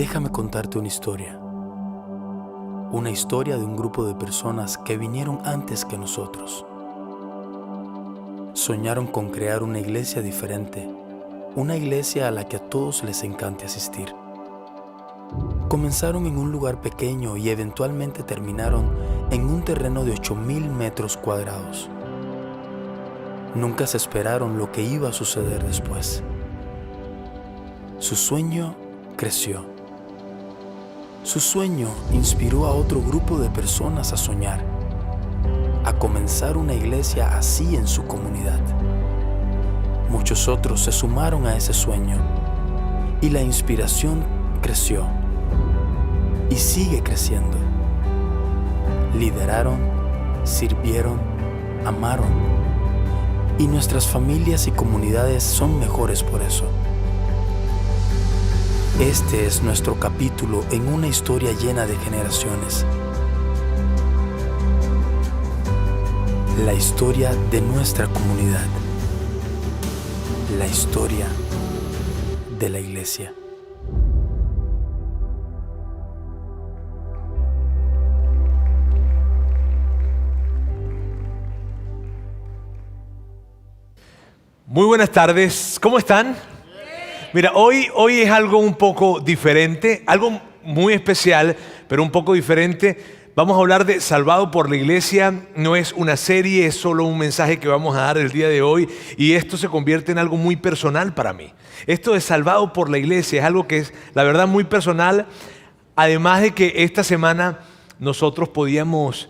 Déjame contarte una historia. Una historia de un grupo de personas que vinieron antes que nosotros. Soñaron con crear una iglesia diferente, una iglesia a la que a todos les encante asistir. Comenzaron en un lugar pequeño y eventualmente terminaron en un terreno de 8,000 metros cuadrados. Nunca se esperaron lo que iba a suceder después. Su sueño creció. Su sueño inspiró a otro grupo de personas a soñar, a comenzar una iglesia así en su comunidad. Muchos otros se sumaron a ese sueño y la inspiración creció y sigue creciendo. Lideraron, sirvieron, amaron, y nuestras familias y comunidades son mejores por eso. Este es nuestro capítulo en una historia llena de generaciones. La historia de nuestra comunidad. La historia de la iglesia. Muy buenas tardes, ¿cómo están? Mira, hoy es algo un poco diferente, algo muy especial, pero un poco diferente. Vamos a hablar de Salvado por la Iglesia. No es una serie, es solo un mensaje que vamos a dar el día de hoy, y esto se convierte en algo muy personal para mí. Esto de Salvado por la Iglesia es algo que es, la verdad, muy personal. Además de que esta semana nosotros podíamos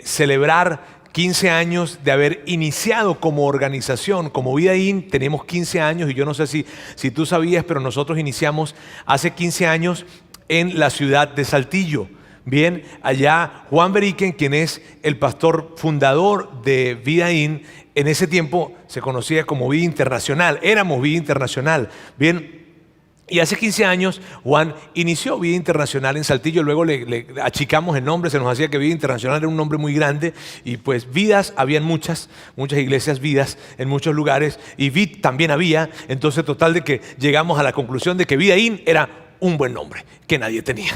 celebrar 15 años de haber iniciado como organización, como Vida In. Tenemos 15 años y yo no sé si tú sabías, pero nosotros iniciamos hace 15 años en la ciudad de Saltillo. Bien, allá Juan Beriken, quien es el pastor fundador de Vida In, en ese tiempo se conocía como Vida Internacional, éramos Vida Internacional. Bien, y hace 15 años Juan inició Vida Internacional en Saltillo, luego le achicamos el nombre, se nos hacía que Vida Internacional era un nombre muy grande, y pues vidas, habían muchas iglesias Vidas en muchos lugares, y Vid también había. Entonces total de que llegamos a la conclusión de que Vida In era un buen nombre que nadie tenía.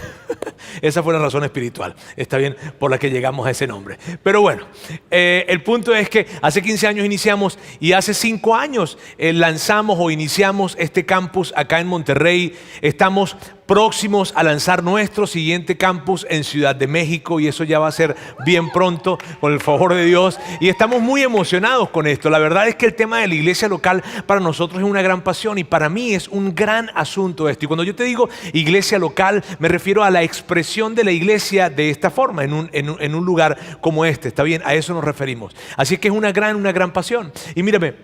Esa fue la razón espiritual, está bien, por la que llegamos a ese nombre. Pero bueno, el punto es que hace 15 años iniciamos, y hace 5 años lanzamos o iniciamos este campus acá en Monterrey. Estamos próximos a lanzar nuestro siguiente campus en Ciudad de México, y eso ya va a ser bien pronto, con el favor de Dios, y estamos muy emocionados con esto. La verdad es que el tema de la iglesia local para nosotros es una gran pasión, y para mí es un gran asunto esto. Y cuando yo te digo iglesia local, me refiero a la expresión de la iglesia de esta forma, en un lugar como este, ¿está bien? A eso nos referimos. Así que es una gran pasión. Y mírame,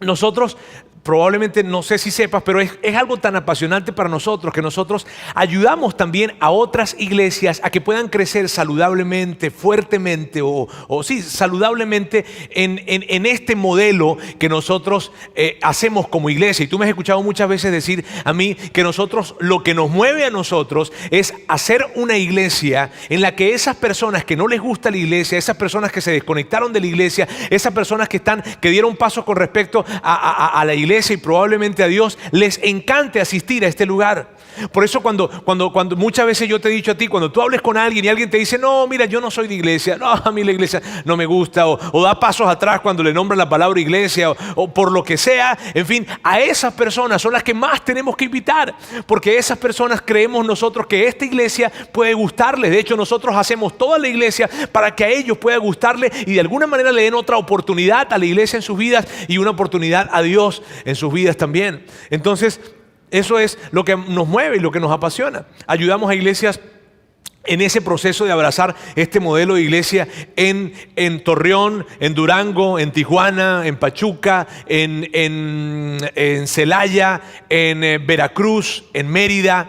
nosotros probablemente, no sé si sepas, pero es algo tan apasionante para nosotros que nosotros ayudamos también a otras iglesias a que puedan crecer saludablemente, fuertemente o saludablemente en este modelo que nosotros hacemos como iglesia. Y tú me has escuchado muchas veces decir a mí que nosotros, lo que nos mueve a nosotros es hacer una iglesia en la que esas personas que no les gusta la iglesia, esas personas que se desconectaron de la iglesia, esas personas que dieron pasos con respecto a la iglesia y probablemente a Dios, les encante asistir a este lugar. Por eso cuando muchas veces yo te he dicho a ti, cuando tú hables con alguien y alguien te dice, no, mira, yo no soy de iglesia, no, a mí la iglesia no me gusta, o da pasos atrás cuando le nombran la palabra iglesia, o por lo que sea, en fin, a esas personas son las que más tenemos que invitar, porque esas personas creemos nosotros que esta iglesia puede gustarles. De hecho, nosotros hacemos toda la iglesia para que a ellos pueda gustarle, y de alguna manera le den otra oportunidad a la iglesia en sus vidas y una oportunidad a Dios en sus vidas también. Entonces, eso es lo que nos mueve y lo que nos apasiona. Ayudamos a iglesias en ese proceso de abrazar este modelo de iglesia en Torreón, en Durango, en Tijuana, en Pachuca, en Celaya, en Veracruz, en Mérida,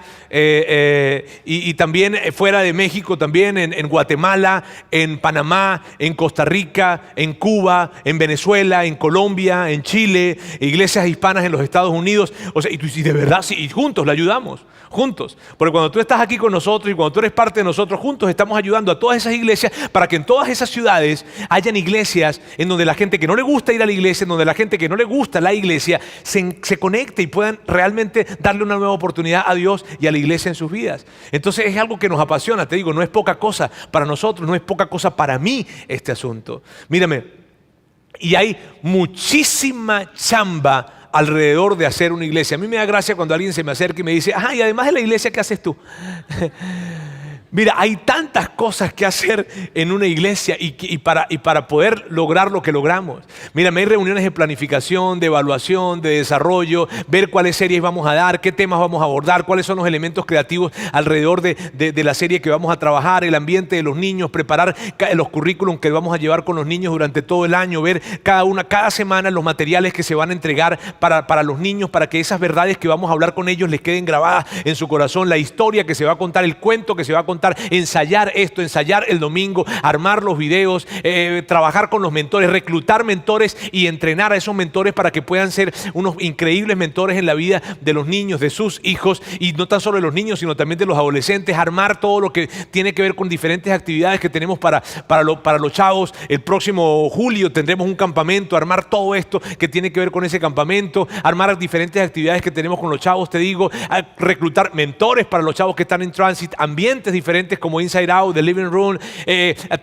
y también fuera de México, también en Guatemala, en Panamá, en Costa Rica, en Cuba, en Venezuela, en Colombia, en Chile, iglesias hispanas en los Estados Unidos. O sea, y de verdad, sí, y juntos le ayudamos. Juntos, porque cuando tú estás aquí con nosotros y cuando tú eres parte de nosotros juntos estamos ayudando a todas esas iglesias para que en todas esas ciudades hayan iglesias en donde la gente que no le gusta ir a la iglesia, en donde la gente que no le gusta la iglesia, se conecte y puedan realmente darle una nueva oportunidad a Dios y a la iglesia en sus vidas. Entonces es algo que nos apasiona, te digo, no es poca cosa para nosotros, no es poca cosa para mí este asunto. Mírame, y hay muchísima chamba alrededor de hacer una iglesia. A mí me da gracia cuando alguien se me acerca y me dice, y además de la iglesia, ¿qué haces tú? Mira, hay tantas cosas que hacer en una iglesia y para poder lograr lo que logramos. Mira, hay reuniones de planificación, de evaluación, de desarrollo, ver cuáles series vamos a dar, qué temas vamos a abordar, cuáles son los elementos creativos alrededor de la serie que vamos a trabajar, el ambiente de los niños, preparar los currículum que vamos a llevar con los niños durante todo el año, ver cada semana los materiales que se van a entregar para los niños, para que esas verdades que vamos a hablar con ellos les queden grabadas en su corazón, la historia que se va a contar, el cuento que se va a contar, ensayar esto, ensayar el domingo, armar los videos, trabajar con los mentores, reclutar mentores y entrenar a esos mentores para que puedan ser unos increíbles mentores en la vida de los niños, de sus hijos, y no tan solo de los niños, sino también de los adolescentes, armar todo lo que tiene que ver con diferentes actividades que tenemos para los chavos. El próximo julio tendremos un campamento, armar todo esto que tiene que ver con ese campamento, armar diferentes actividades que tenemos con los chavos, te digo, reclutar mentores para los chavos que están en transit, ambientes diferentes como Inside Out, The Living Room,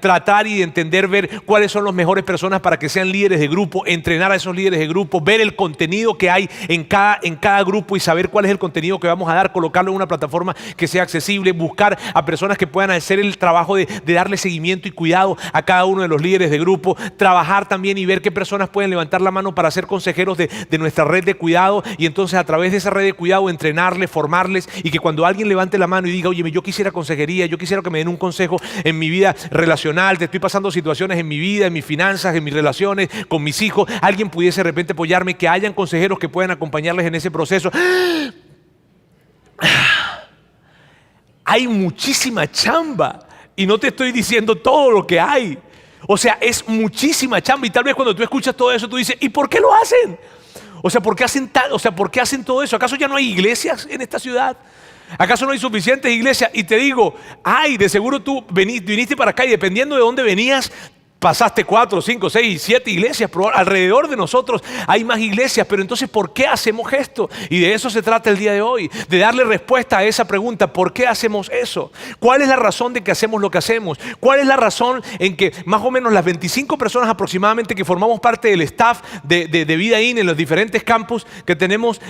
tratar y entender, ver cuáles son las mejores personas para que sean líderes de grupo, entrenar a esos líderes de grupo, ver el contenido que hay en cada grupo y saber cuál es el contenido que vamos a dar, colocarlo en una plataforma que sea accesible, buscar a personas que puedan hacer el trabajo de darle seguimiento y cuidado a cada uno de los líderes de grupo, trabajar también y ver qué personas pueden levantar la mano para ser consejeros de nuestra red de cuidado, y entonces a través de esa red de cuidado entrenarles, formarles, y que cuando alguien levante la mano y diga, oye, yo quisiera consejería, yo quisiera que me den un consejo en mi vida relacional, te estoy pasando situaciones en mi vida, en mis finanzas, en mis relaciones con mis hijos, alguien pudiese de repente apoyarme, que hayan consejeros que puedan acompañarles en ese proceso. Hay muchísima chamba y no te estoy diciendo todo lo que hay. O sea, es muchísima chamba, y tal vez cuando tú escuchas todo eso tú dices, ¿y por qué lo hacen? O sea, ¿por qué hacen todo eso? ¿Acaso ya no hay iglesias en esta ciudad? ¿Acaso no hay suficientes iglesias? Y te digo, de seguro tú viniste para acá y dependiendo de dónde venías, pasaste 4, 5, 6, 7 iglesias. Alrededor de nosotros hay más iglesias, pero entonces ¿por qué hacemos esto? Y de eso se trata el día de hoy, de darle respuesta a esa pregunta, ¿por qué hacemos eso? ¿Cuál es la razón de que hacemos lo que hacemos? ¿Cuál es la razón en que más o menos las 25 personas aproximadamente que formamos parte del staff de Vida In en los diferentes campus que tenemos,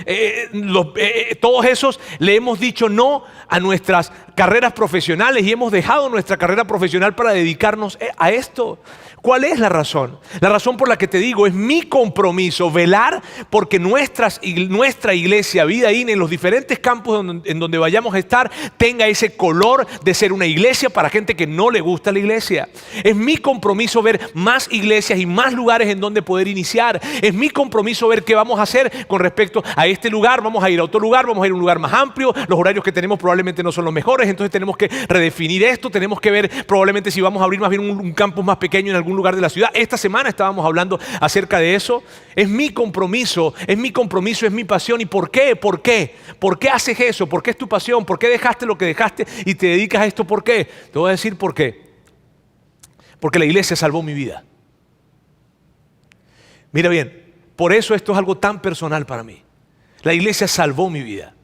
todos esos le hemos dicho no a nuestras carreras profesionales y hemos dejado nuestra carrera profesional para dedicarnos a esto? ¿Cuál es la razón? La razón por la que te digo, es mi compromiso velar porque nuestra iglesia, Vida In, en los diferentes campos en donde vayamos a estar, tenga ese color de ser una iglesia para gente que no le gusta la iglesia. Es mi compromiso ver más iglesias y más lugares en donde poder iniciar. Es mi compromiso ver qué vamos a hacer con respecto a este lugar. Vamos a ir a otro lugar, vamos a ir a un lugar más amplio. Los horarios que tenemos probablemente no son los mejores, entonces tenemos que redefinir esto. Tenemos que ver probablemente si vamos a abrir más bien un campus más pequeño en algún lugar de la ciudad. Esta semana estábamos hablando acerca de eso. Es mi compromiso, es mi pasión. ¿Y por qué? ¿Por qué? ¿Por qué haces eso? ¿Por qué es tu pasión? ¿Por qué dejaste lo que dejaste y te dedicas a esto? ¿Por qué? Te voy a decir por qué. Porque la iglesia salvó mi vida. Mira bien, por eso esto es algo tan personal para mí. La iglesia salvó mi vida.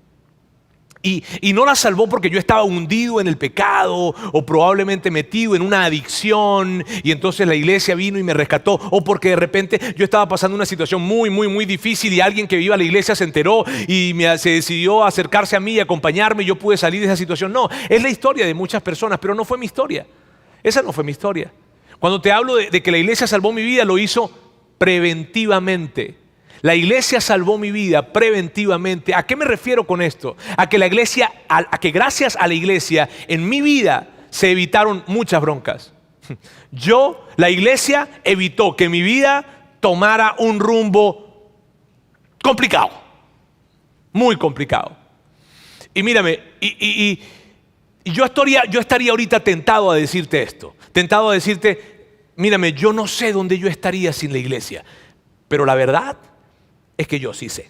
Y no la salvó porque yo estaba hundido en el pecado o probablemente metido en una adicción y entonces la iglesia vino y me rescató, o porque de repente yo estaba pasando una situación muy difícil y alguien que iba a la iglesia se enteró y se decidió acercarse a mí y acompañarme y yo pude salir de esa situación. No, es la historia de muchas personas, pero no fue mi historia. Esa no fue mi historia. Cuando te hablo de que la iglesia salvó mi vida, lo hizo preventivamente. La iglesia salvó mi vida preventivamente. ¿A qué me refiero con esto? A que gracias a la iglesia en mi vida se evitaron muchas broncas. La iglesia evitó que mi vida tomara un rumbo complicado, muy complicado. Y mírame, yo estaría ahorita tentado a decirte esto, tentado a decirte, mírame, yo no sé dónde yo estaría sin la iglesia, pero la verdad es que yo sí sé.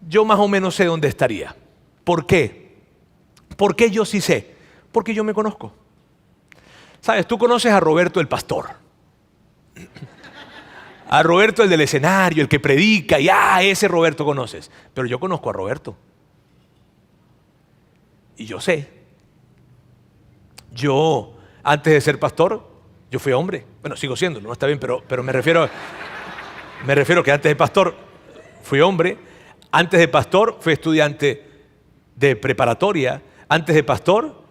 Yo más o menos sé dónde estaría. ¿Por qué? ¿Por qué yo sí sé? Porque yo me conozco. ¿Sabes? Tú conoces a Roberto el pastor. A Roberto el del escenario, el que predica, y ese Roberto conoces. Pero yo conozco a Roberto. Y yo sé. Yo, antes de ser pastor, yo fui hombre. Bueno, sigo siendo, no está bien, pero me refiero que antes de pastor fui hombre. Antes de pastor fui estudiante de preparatoria. Antes de pastor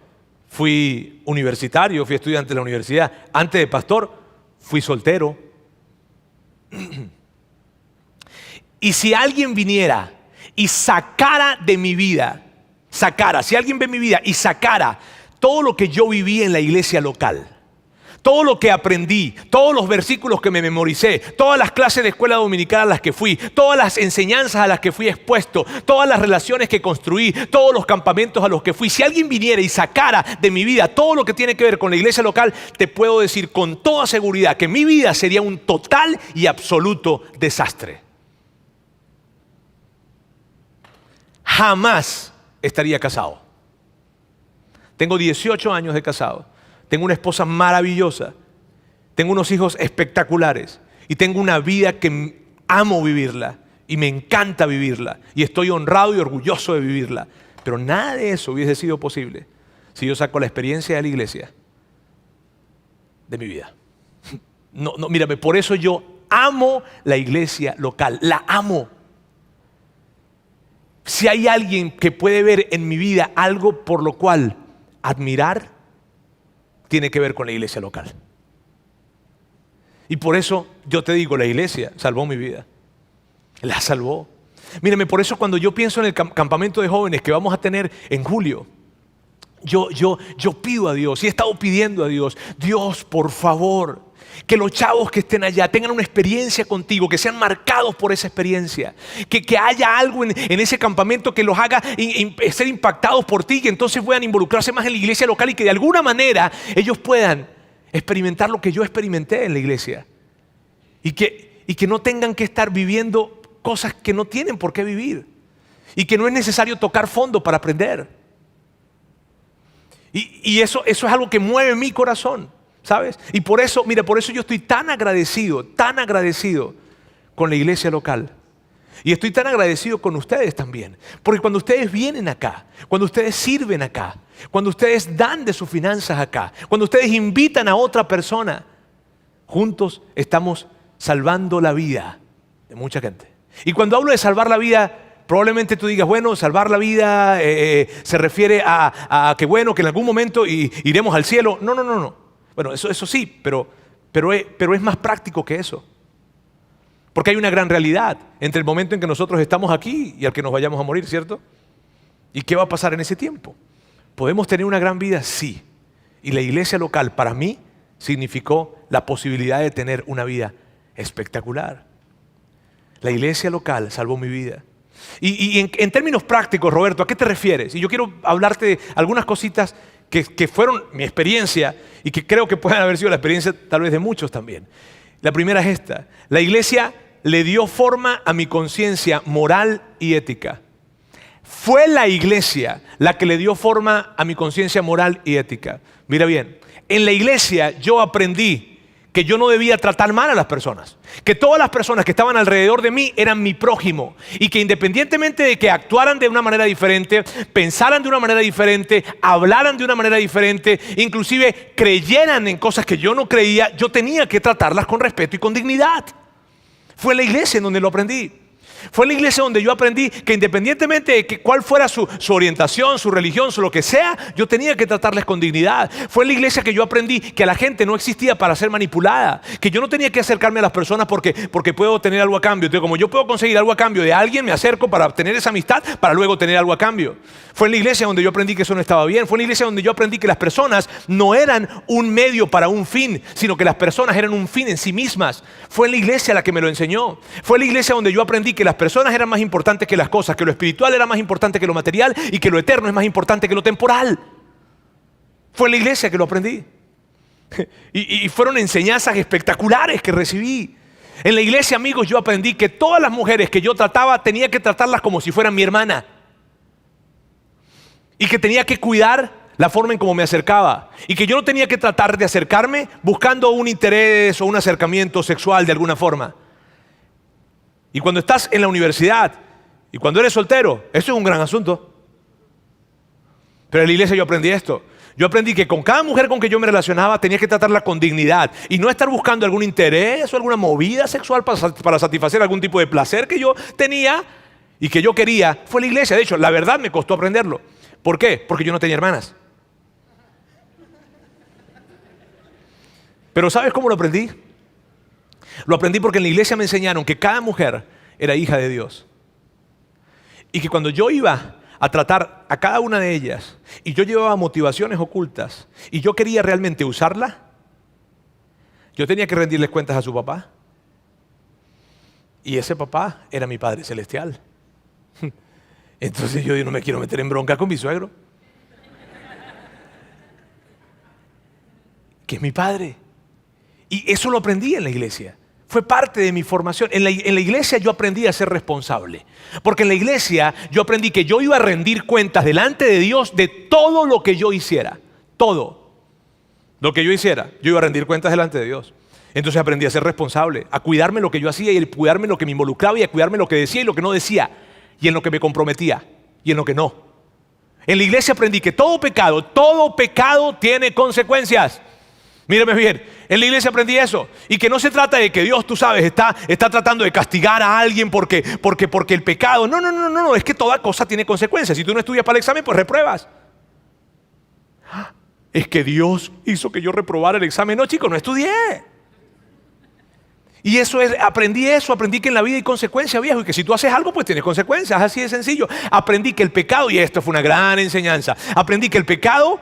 fui universitario, fui estudiante de la universidad. Antes de pastor fui soltero. Y si alguien viniera y sacara de mi vida, si alguien ve mi vida y sacara todo lo que yo viví en la iglesia local, todo lo que aprendí, todos los versículos que me memoricé, todas las clases de escuela dominical a las que fui, todas las enseñanzas a las que fui expuesto, todas las relaciones que construí, todos los campamentos a los que fui, si alguien viniera y sacara de mi vida todo lo que tiene que ver con la iglesia local, te puedo decir con toda seguridad que mi vida sería un total y absoluto desastre. Jamás estaría casado. Tengo 18 años de casado. Tengo una esposa maravillosa, tengo unos hijos espectaculares y tengo una vida que amo vivirla y me encanta vivirla y estoy honrado y orgulloso de vivirla. Pero nada de eso hubiese sido posible si yo saco la experiencia de la iglesia de mi vida. No, mírame, por eso yo amo la iglesia local, la amo. Si hay alguien que puede ver en mi vida algo por lo cual admirar, tiene que ver con la iglesia local. Y por eso yo te digo, la iglesia salvó mi vida. La salvó. Mírame, por eso cuando yo pienso en el campamento de jóvenes que vamos a tener en julio, yo pido a Dios y he estado pidiendo a Dios, Dios, por favor, que los chavos que estén allá tengan una experiencia contigo, que sean marcados por esa experiencia, que haya algo en ese campamento que los haga ser impactados por ti, que entonces puedan involucrarse más en la iglesia local y que de alguna manera ellos puedan experimentar lo que yo experimenté en la iglesia y que no tengan que estar viviendo cosas que no tienen por qué vivir y que no es necesario tocar fondo para aprender. Y eso es algo que mueve mi corazón, ¿sabes? Y por eso, mira, por eso yo estoy tan agradecido con la iglesia local. Y estoy tan agradecido con ustedes también. Porque cuando ustedes vienen acá, cuando ustedes sirven acá, cuando ustedes dan de sus finanzas acá, cuando ustedes invitan a otra persona, juntos estamos salvando la vida de mucha gente. Y cuando hablo de salvar la vida, probablemente tú digas, bueno, salvar la vida se refiere a que bueno, que en algún momento iremos al cielo. No. Bueno, eso sí, pero es más práctico que eso. Porque hay una gran realidad entre el momento en que nosotros estamos aquí y al que nos vayamos a morir, ¿cierto? ¿Y qué va a pasar en ese tiempo? ¿Podemos tener una gran vida? Sí. Y la iglesia local para mí significó la posibilidad de tener una vida espectacular. La iglesia local salvó mi vida. Y en términos prácticos, Roberto, ¿a qué te refieres? Y yo quiero hablarte de algunas cositas que fueron mi experiencia y que creo que pueden haber sido la experiencia tal vez de muchos también. La primera es esta: la iglesia le dio forma a mi conciencia moral y ética. Fue la iglesia la que le dio forma a mi conciencia moral y ética. Mira bien, en la iglesia yo aprendí que yo no debía tratar mal a las personas, que todas las personas que estaban alrededor de mí eran mi prójimo y que independientemente de que actuaran de una manera diferente, pensaran de una manera diferente, hablaran de una manera diferente, inclusive creyeran en cosas que yo no creía, yo tenía que tratarlas con respeto y con dignidad. Fue en la iglesia en donde lo aprendí. Fue en la iglesia donde yo aprendí que independientemente de que cuál fuera su orientación, su religión, su lo que sea, yo tenía que tratarles con dignidad. Fue en la iglesia que yo aprendí que a la gente no existía para ser manipulada, que yo no tenía que acercarme a las personas porque puedo tener algo a cambio. Entonces, como yo puedo conseguir algo a cambio de alguien, me acerco para obtener esa amistad, para luego tener algo a cambio. Fue en la iglesia donde yo aprendí que eso no estaba bien. Fue en la iglesia donde yo aprendí que las personas no eran un medio para un fin, sino que las personas eran un fin en sí mismas. Fue en la iglesia la que me lo enseñó. Fue en la iglesia donde yo aprendí que las personas eran más importantes que las cosas, que lo espiritual era más importante que lo material y que lo eterno es más importante que lo temporal. Fue en la iglesia que lo aprendí. Y fueron enseñanzas espectaculares que recibí. En la iglesia, amigos, yo aprendí que todas las mujeres que yo trataba tenía que tratarlas como si fueran mi hermana. Y que tenía que cuidar la forma en cómo me acercaba y que yo no tenía que tratar de acercarme buscando un interés o un acercamiento sexual de alguna forma. Y cuando estás en la universidad y cuando eres soltero, eso es un gran asunto. Pero en la iglesia yo aprendí esto. Yo aprendí que con cada mujer con que yo me relacionaba tenía que tratarla con dignidad y no estar buscando algún interés o alguna movida sexual para satisfacer algún tipo de placer que yo tenía y que yo quería. Fue la iglesia. De hecho, la verdad me costó aprenderlo. ¿Por qué? Porque yo no tenía hermanas. Pero ¿sabes cómo lo aprendí? Lo aprendí porque en la iglesia me enseñaron que cada mujer era hija de Dios. Y que cuando yo iba a tratar a cada una de ellas y yo llevaba motivaciones ocultas y yo quería realmente usarla, yo tenía que rendirles cuentas a su papá. Y ese papá era mi Padre Celestial. Entonces yo no me quiero meter en bronca con mi suegro, que es mi padre. Y eso lo aprendí en la iglesia. Fue parte de mi formación. En la iglesia yo aprendí a ser responsable. Porque en la iglesia yo aprendí que yo iba a rendir cuentas delante de Dios de todo lo que yo hiciera. Todo lo que yo hiciera, yo iba a rendir cuentas delante de Dios. Entonces aprendí a ser responsable, a cuidarme lo que yo hacía y a cuidarme lo que me involucraba y a cuidarme lo que decía y lo que no decía. Y en lo que me comprometía y en lo que no. En la iglesia aprendí que todo pecado tiene consecuencias. Mírame bien, en la iglesia aprendí eso. Y que no se trata de que Dios, tú sabes, está tratando de castigar a alguien porque el pecado. No, es que toda cosa tiene consecuencias. Si tú no estudias para el examen, pues repruebas. Es que Dios hizo que yo reprobara el examen. No, chico, no estudié. Y aprendí que en la vida hay consecuencias, viejo, y que si tú haces algo, pues tienes consecuencias, así de sencillo. Aprendí que el pecado, y esto fue una gran enseñanza, aprendí que el pecado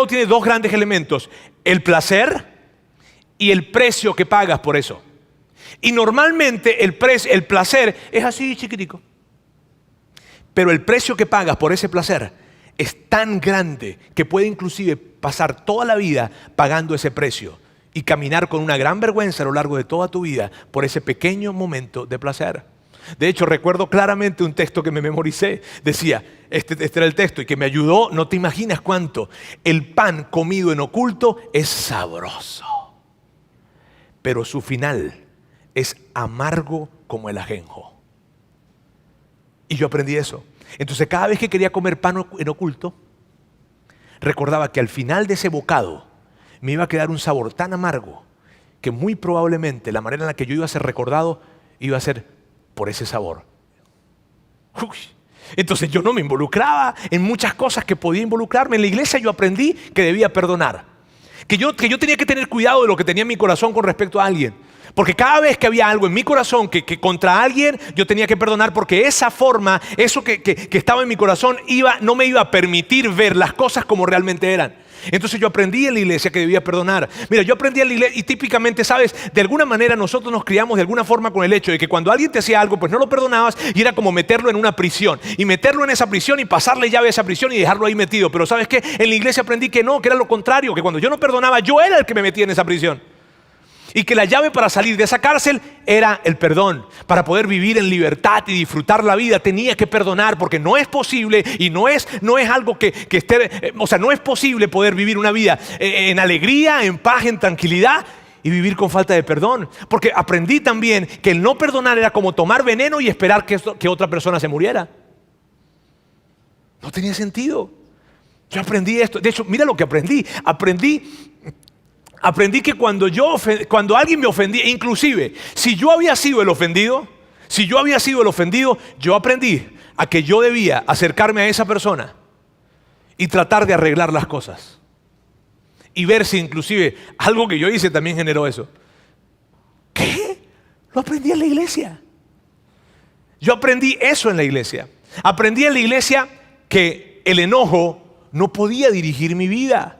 tiene dos grandes elementos, el placer y el precio que pagas por eso. Y normalmente el placer es así chiquitico, pero el precio que pagas por ese placer es tan grande que puede inclusive pasar toda la vida pagando ese precio. Y caminar con una gran vergüenza a lo largo de toda tu vida por ese pequeño momento de placer. De hecho, recuerdo claramente un texto que me memoricé. Decía, este era el texto y que me ayudó, no te imaginas cuánto. El pan comido en oculto es sabroso, pero su final es amargo como el ajenjo. Y yo aprendí eso. Entonces cada vez que quería comer pan en oculto, recordaba que al final de ese bocado me iba a quedar un sabor tan amargo que muy probablemente la manera en la que yo iba a ser recordado iba a ser por ese sabor. Entonces yo no me involucraba en muchas cosas que podía involucrarme. En la iglesia yo aprendí que debía perdonar. Que yo tenía que tener cuidado de lo que tenía en mi corazón con respecto a alguien. Porque cada vez que había algo en mi corazón que contra alguien, yo tenía que perdonar porque esa forma, eso que estaba en mi corazón no me iba a permitir ver las cosas como realmente eran. Entonces yo aprendí en la iglesia que debía perdonar. Mira, yo aprendí en la iglesia y típicamente, ¿sabes? De alguna manera nosotros nos criamos de alguna forma con el hecho de que cuando alguien te hacía algo, pues no lo perdonabas y era como meterlo en una prisión. Y meterlo en esa prisión y pasarle llave a esa prisión y dejarlo ahí metido. Pero ¿sabes qué? En la iglesia aprendí que no, que era lo contrario, que cuando yo no perdonaba, yo era el que me metía en esa prisión. Y que la llave para salir de esa cárcel era el perdón. Para poder vivir en libertad y disfrutar la vida tenía que perdonar, porque no es posible y no es algo que esté, o sea, no es posible poder vivir una vida en alegría, en paz, en tranquilidad y vivir con falta de perdón. Porque aprendí también que el no perdonar era como tomar veneno y esperar que otra persona se muriera. No tenía sentido. Yo aprendí esto. De hecho, mira lo que aprendí. Aprendí que cuando alguien me ofendía, inclusive si yo había sido el ofendido, yo aprendí a que yo debía acercarme a esa persona y tratar de arreglar las cosas. Y ver si inclusive algo que yo hice también generó eso. ¿Qué? Lo aprendí en la iglesia. Yo aprendí eso en la iglesia. Aprendí en la iglesia que el enojo no podía dirigir mi vida.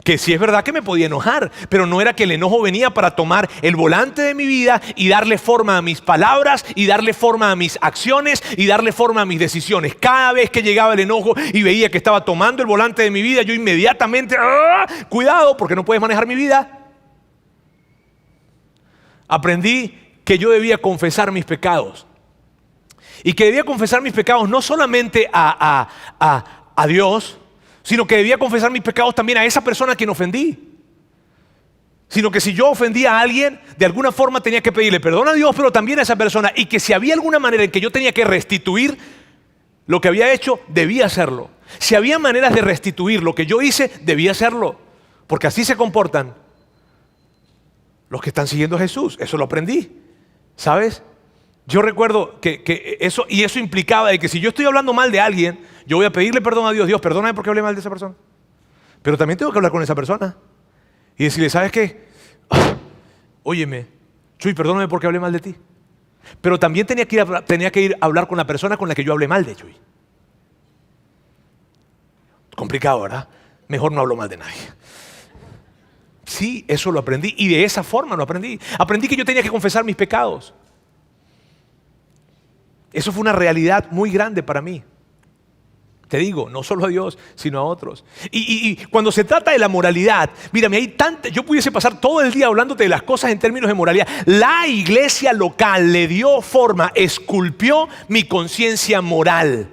Que sí es verdad que me podía enojar, pero no era que el enojo venía para tomar el volante de mi vida y darle forma a mis palabras y darle forma a mis acciones y darle forma a mis decisiones. Cada vez que llegaba el enojo y veía que estaba tomando el volante de mi vida, yo inmediatamente, cuidado, porque no puedes manejar mi vida. Aprendí que yo debía confesar mis pecados y que debía confesar mis pecados no solamente a Dios, sino que debía confesar mis pecados también a esa persona a quien ofendí. Sino que si yo ofendía a alguien, de alguna forma tenía que pedirle perdón a Dios, pero también a esa persona. Y que si había alguna manera en que yo tenía que restituir lo que había hecho, debía hacerlo. Si había maneras de restituir lo que yo hice, debía hacerlo. Porque así se comportan los que están siguiendo a Jesús. Eso lo aprendí, ¿sabes? Yo recuerdo que eso implicaba de que si yo estoy hablando mal de alguien, yo voy a pedirle perdón a Dios. Dios, perdóname porque hablé mal de esa persona. Pero también tengo que hablar con esa persona y decirle, ¿sabes qué? Óyeme, Chuy, perdóname porque hablé mal de ti. Pero también tenía que ir a hablar con la persona con la que yo hablé mal de Chuy. Complicado, ¿verdad? Mejor no hablo mal de nadie. Sí, eso lo aprendí y de esa forma lo aprendí. Aprendí que yo tenía que confesar mis pecados. Eso fue una realidad muy grande para mí. Te digo, no solo a Dios, sino a otros. Y cuando se trata de la moralidad, mírame, yo pudiese pasar todo el día hablándote de las cosas en términos de moralidad. La iglesia local le dio forma, esculpió mi conciencia moral.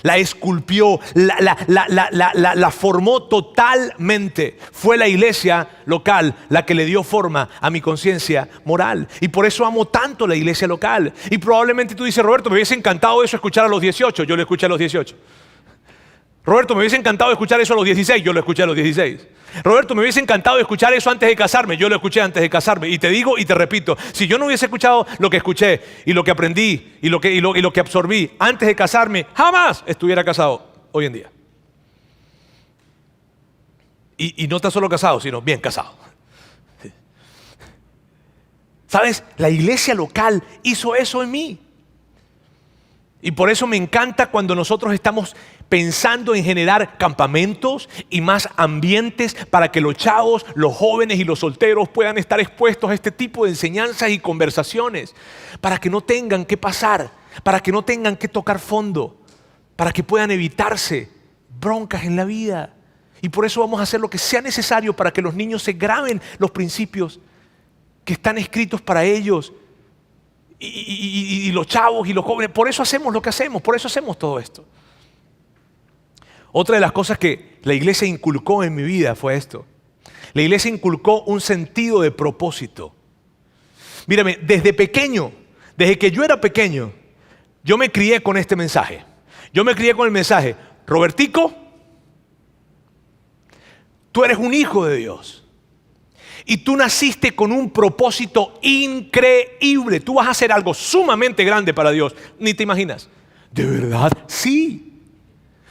La esculpió, la formó totalmente. Fue la iglesia local la que le dio forma a mi conciencia moral. Y por eso amo tanto la iglesia local. Y probablemente tú dices, Roberto, me hubiese encantado eso escuchar a los 18. Yo lo escuché a los 18. Roberto, me hubiese encantado escuchar eso a los 16. Yo lo escuché a los 16. Roberto, me hubiese encantado escuchar eso antes de casarme. Yo lo escuché antes de casarme. Y te digo y te repito, si yo no hubiese escuchado lo que escuché y lo que aprendí y lo que absorbí antes de casarme, jamás estuviera casado hoy en día. Y no tan solo casado, sino bien casado. ¿Sabes? La iglesia local hizo eso en mí. Y por eso me encanta cuando nosotros estamos pensando en generar campamentos y más ambientes para que los chavos, los jóvenes y los solteros puedan estar expuestos a este tipo de enseñanzas y conversaciones, para que no tengan que pasar, para que no tengan que tocar fondo, para que puedan evitarse broncas en la vida. Y por eso vamos a hacer lo que sea necesario para que los niños se graben los principios que están escritos para ellos. Y los chavos y los jóvenes, por eso hacemos lo que hacemos, por eso hacemos todo esto. Otra de las cosas que la iglesia inculcó en mi vida fue esto. La iglesia inculcó un sentido de propósito. Mírame, desde pequeño, desde que yo era pequeño, yo me crié con este mensaje. Yo me crié con el mensaje, Robertico, tú eres un hijo de Dios. Y tú naciste con un propósito increíble. Tú vas a hacer algo sumamente grande para Dios. Ni te imaginas. ¿De verdad? Sí.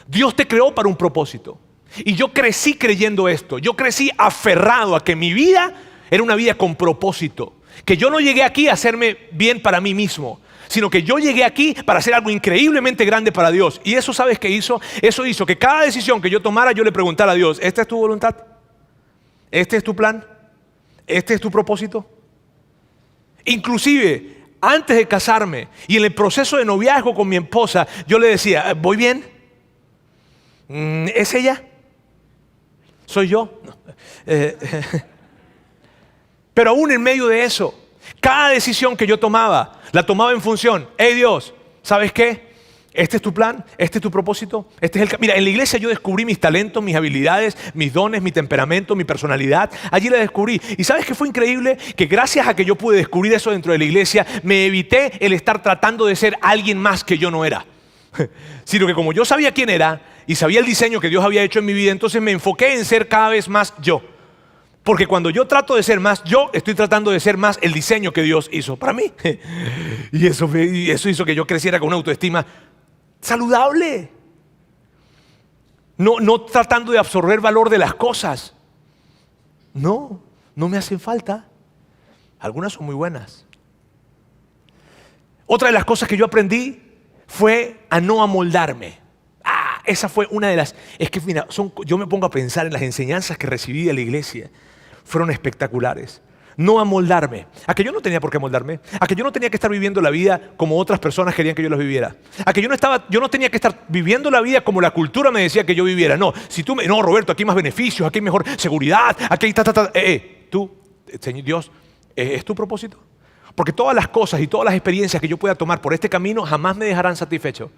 Dios te creó para un propósito. Y yo crecí creyendo esto. Yo crecí aferrado a que mi vida era una vida con propósito. Que yo no llegué aquí a hacerme bien para mí mismo, sino que yo llegué aquí para hacer algo increíblemente grande para Dios. Y eso, ¿sabes qué hizo? Eso hizo que cada decisión que yo tomara, yo le preguntara a Dios, ¿esta es tu voluntad? ¿Este es tu plan? ¿Este es tu propósito? Inclusive, antes de casarme y en el proceso de noviazgo con mi esposa, yo le decía, ¿voy bien? ¿Es ella? ¿Soy yo? No. Pero aún en medio de eso, cada decisión que yo tomaba, la tomaba en función, hey Dios, ¿sabes qué? Este es tu plan, este es tu propósito, este es el... Mira, en la iglesia yo descubrí mis talentos, mis habilidades, mis dones, mi temperamento, mi personalidad. Allí la descubrí. ¿Y sabes qué fue increíble? Que gracias a que yo pude descubrir eso dentro de la iglesia, me evité el estar tratando de ser alguien más que yo no era. Sino que como yo sabía quién era y sabía el diseño que Dios había hecho en mi vida, entonces me enfoqué en ser cada vez más yo. Porque cuando yo trato de ser más yo, estoy tratando de ser más el diseño que Dios hizo para mí. Y eso hizo que yo creciera con una autoestima saludable. No tratando de absorber valor de las cosas. No me hacen falta. Algunas son muy buenas. Otra de las cosas que yo aprendí fue a no amoldarme. Esa fue una de las... Es que mira, yo me pongo a pensar en las enseñanzas que recibí de la iglesia. Fueron espectaculares. No amoldarme. A que yo no tenía por qué amoldarme. A que yo no tenía que estar viviendo la vida como otras personas querían que yo las viviera. A que yo no tenía que estar viviendo la vida como la cultura me decía que yo viviera. No, no, Roberto, aquí hay más beneficios, aquí hay mejor seguridad, aquí hay tú, Señor Dios, ¿es tu propósito? Porque todas las cosas y todas las experiencias que yo pueda tomar por este camino jamás me dejarán satisfecho.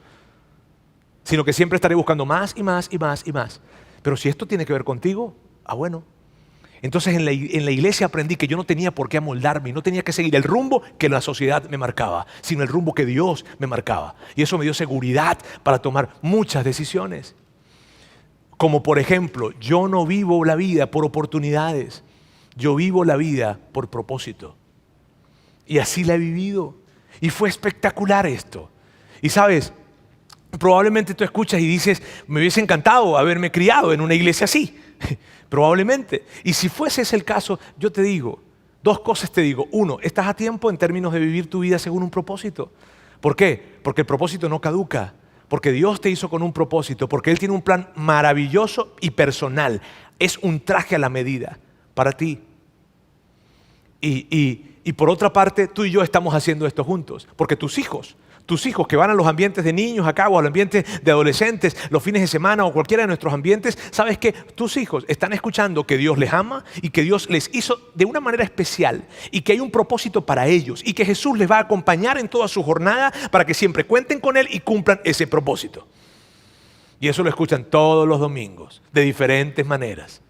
Sino que siempre estaré buscando más y más y más y más. Pero si esto tiene que ver contigo, bueno. Entonces en la iglesia aprendí que yo no tenía por qué amoldarme, no tenía que seguir el rumbo que la sociedad me marcaba, sino el rumbo que Dios me marcaba. Y eso me dio seguridad para tomar muchas decisiones. Como por ejemplo, yo no vivo la vida por oportunidades, yo vivo la vida por propósito. Y así la he vivido. Y fue espectacular esto. Y sabes, probablemente tú escuchas y dices, me hubiese encantado haberme criado en una iglesia así. Probablemente. Y si fuese ese el caso, yo te digo, dos cosas te digo. Uno, estás a tiempo en términos de vivir tu vida según un propósito. ¿Por qué? Porque el propósito no caduca. Porque Dios te hizo con un propósito. Porque Él tiene un plan maravilloso y personal. Es un traje a la medida para ti. Y por otra parte, tú y yo estamos haciendo esto juntos. Porque tus hijos que van a los ambientes de niños acá o al ambiente de adolescentes, los fines de semana o cualquiera de nuestros ambientes, sabes que tus hijos están escuchando que Dios les ama y que Dios les hizo de una manera especial y que hay un propósito para ellos y que Jesús les va a acompañar en toda su jornada para que siempre cuenten con Él y cumplan ese propósito. Y eso lo escuchan todos los domingos, de diferentes maneras.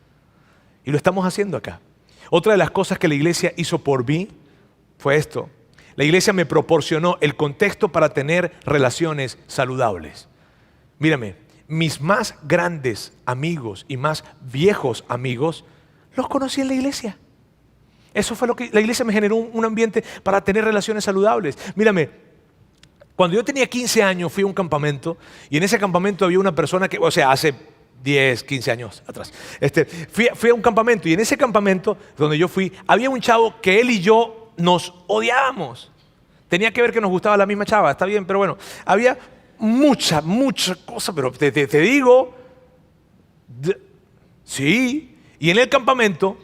Y lo estamos haciendo acá. Otra de las cosas que la iglesia hizo por mí fue esto. La iglesia me proporcionó el contexto para tener relaciones saludables. Mírame, mis más grandes amigos y más viejos amigos los conocí en la iglesia. Eso fue lo que la iglesia me generó, un ambiente para tener relaciones saludables. Mírame, cuando yo tenía 15 años fui a un campamento y en ese campamento había una persona que, hace 10, 15 años atrás. Fui a un campamento y en ese campamento donde yo fui, había un chavo que él y yo nos odiábamos. Tenía que ver que nos gustaba la misma chava, está bien, pero bueno, había mucha cosa, pero te digo, sí. Y en el campamento,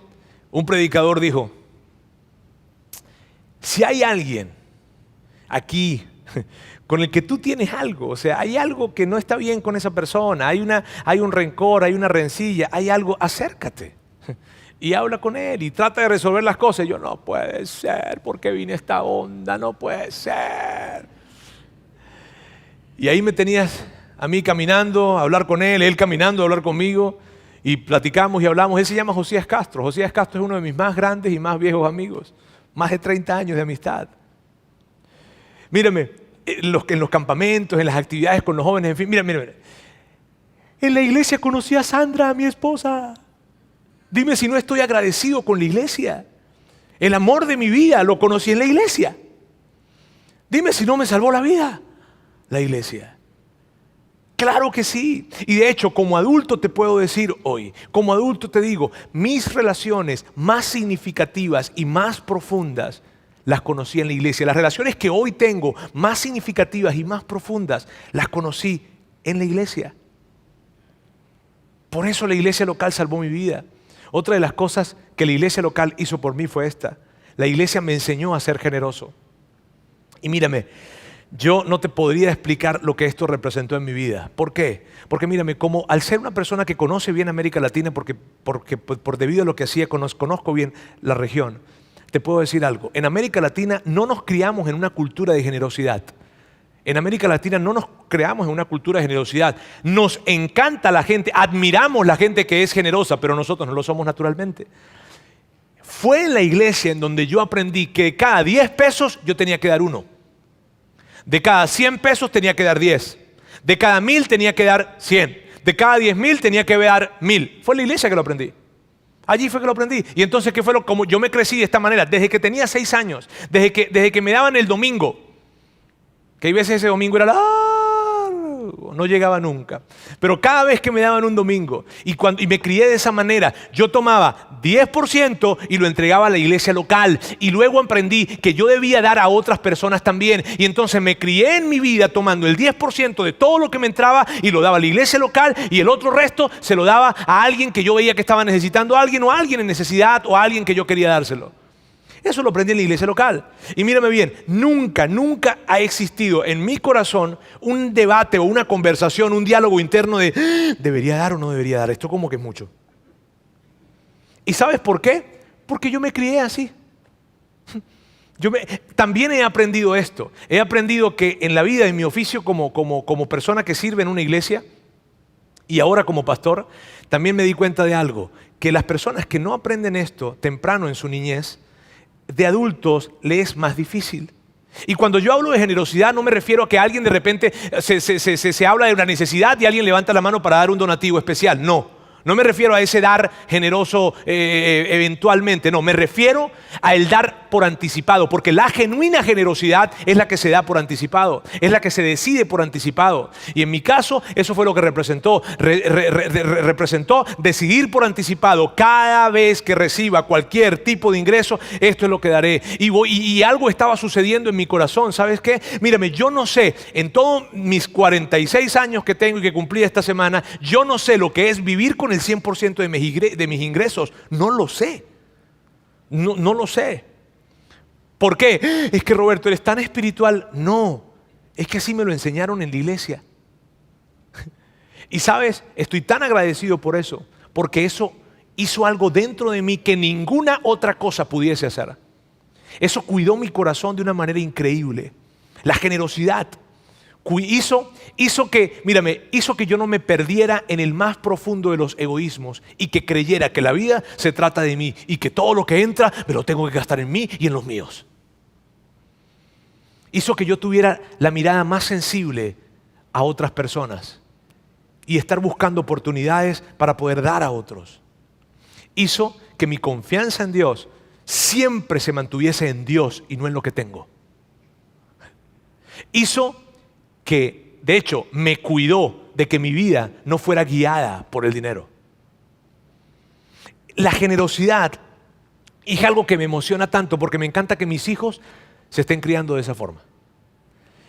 un predicador dijo, si hay alguien aquí con el que tú tienes algo, hay algo que no está bien con esa persona, hay un rencor, hay una rencilla, hay algo, acércate. Y habla con él y trata de resolver las cosas. Y yo, no puede ser, ¿por qué vine a esta onda? No puede ser. Y ahí me tenías a mí caminando, a hablar con él caminando, a hablar conmigo. Y platicamos y hablamos. Él se llama Josías Castro. Josías Castro es uno de mis más grandes y más viejos amigos. Más de 30 años de amistad. Mírame, en los campamentos, en las actividades con los jóvenes, en fin, mira. En la iglesia conocí a Sandra, mi esposa. Dime si no estoy agradecido con la iglesia. El amor de mi vida lo conocí en la iglesia. Dime si no me salvó la vida la iglesia. Claro que sí. Y de hecho, como adulto te puedo decir hoy, como adulto te digo, mis relaciones más significativas y más profundas las conocí en la iglesia. Las relaciones que hoy tengo más significativas y más profundas las conocí en la iglesia. Por eso la iglesia local salvó mi vida. Otra de las cosas que la iglesia local hizo por mí fue esta. La iglesia me enseñó a ser generoso. Y mírame, yo no te podría explicar lo que esto representó en mi vida. ¿Por qué? Porque mírame, como al ser una persona que conoce bien América Latina, porque por debido a lo que hacía, conozco bien la región, te puedo decir algo. En América Latina no nos criamos en una cultura de generosidad. En América Latina no nos creamos en una cultura de generosidad. Nos encanta la gente, admiramos la gente que es generosa, pero nosotros no lo somos naturalmente. Fue en la iglesia en donde yo aprendí que de cada 10 pesos yo tenía que dar 1. De cada 100 pesos tenía que dar 10. De cada 1000 tenía que dar 100. De cada 10,000 tenía que dar 1000. Fue en la iglesia que lo aprendí. Allí fue que lo aprendí. Y entonces, ¿qué fue como yo me crecí de esta manera? Desde que tenía 6 años, desde que me daban el domingo, que hay veces ese domingo era largo, no llegaba nunca. Pero cada vez que me daban un domingo y me crié de esa manera, yo tomaba 10% y lo entregaba a la iglesia local. Y luego aprendí que yo debía dar a otras personas también. Y entonces me crié en mi vida tomando el 10% de todo lo que me entraba y lo daba a la iglesia local y el otro resto se lo daba a alguien que yo veía que estaba necesitando a alguien o a alguien en necesidad o a alguien que yo quería dárselo. Eso lo aprendí en la iglesia local. Y mírame bien, nunca ha existido en mi corazón un debate o una conversación, un diálogo interno de ¿debería dar o no debería dar? Esto como que es mucho. ¿Y sabes por qué? Porque yo me crié así. También he aprendido esto. He aprendido que en la vida, en mi oficio como persona que sirve en una iglesia, Y ahora como pastor, también me di cuenta de algo, que las personas que no aprenden esto temprano en su niñez, de adultos les es más difícil. Y cuando yo hablo de generosidad no me refiero a que alguien de repente se habla de una necesidad y alguien levanta la mano para dar un donativo especial. No me refiero a ese dar generoso eventualmente, no, me refiero a el dar por anticipado, porque la genuina generosidad es la que se da por anticipado, es la que se decide por anticipado. Y en mi caso, eso fue lo que representó decidir por anticipado. Cada vez que reciba cualquier tipo de ingreso, esto es lo que daré. Y algo estaba sucediendo en mi corazón, ¿sabes qué? Mírame, yo no sé, en todos mis 46 años que tengo y que cumplí esta semana, yo no sé lo que es vivir con el 100% de mis ingresos. No lo sé. No lo sé. ¿Por qué? Es que Roberto, ¿eres tan espiritual? No, es que así me lo enseñaron en la iglesia. Y sabes, estoy tan agradecido por eso, porque eso hizo algo dentro de mí que ninguna otra cosa pudiese hacer. Eso cuidó mi corazón de una manera increíble. La generosidad hizo que yo no me perdiera en el más profundo de los egoísmos y que creyera que la vida se trata de mí y que todo lo que entra me lo tengo que gastar en mí y en los míos. Hizo que yo tuviera la mirada más sensible a otras personas y estar buscando oportunidades para poder dar a otros. Hizo que mi confianza en Dios siempre se mantuviese en Dios y no en lo que tengo. Hizo que, de hecho, me cuidó de que mi vida no fuera guiada por el dinero. La generosidad es algo que me emociona tanto porque me encanta que mis hijos se estén criando de esa forma.